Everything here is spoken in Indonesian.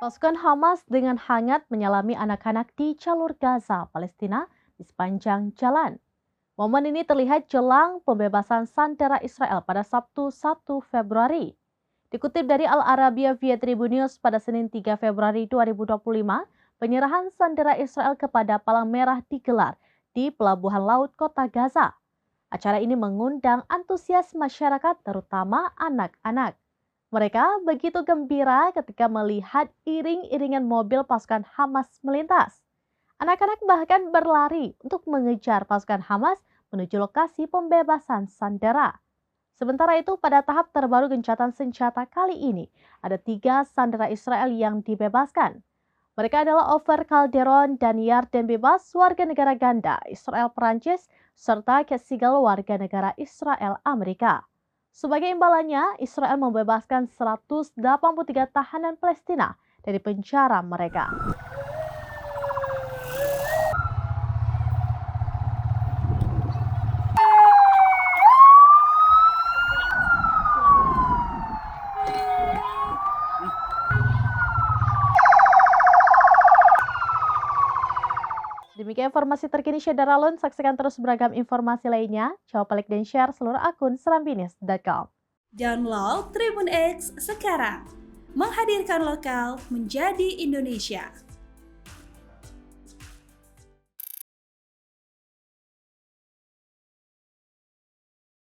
Pasukan Hamas dengan hangat menyalami anak-anak di jalur Gaza, Palestina di sepanjang jalan. Momen ini terlihat jelang pembebasan sandera Israel pada Sabtu 1 Februari. Dikutip dari Al Arabiya via Tribun News pada Senin 3 Februari 2025, penyerahan sandera Israel kepada Palang Merah digelar di Pelabuhan Laut Kota Gaza. Acara ini mengundang antusias masyarakat terutama anak-anak. Mereka begitu gembira ketika melihat iring-iringan mobil pasukan Hamas melintas. Anak-anak bahkan berlari untuk mengejar pasukan Hamas menuju lokasi pembebasan sandera. Sementara itu, pada tahap terbaru gencatan senjata kali ini, ada 3 sandera Israel yang dibebaskan. Mereka adalah Ofer Calderon dan Yarden Bebas, warga negara ganda Israel Perancis, serta Cat Siegel, warga negara Israel Amerika. Sebagai imbalannya, Israel membebaskan 183 tahanan Palestina dari penjara mereka. Demikian informasi terkini Syedara Alun. Saksikan terus beragam informasi lainnya. Coba like dan share seluruh akun serambinews.com. Download Tribun X sekarang. Menghadirkan lokal menjadi Indonesia.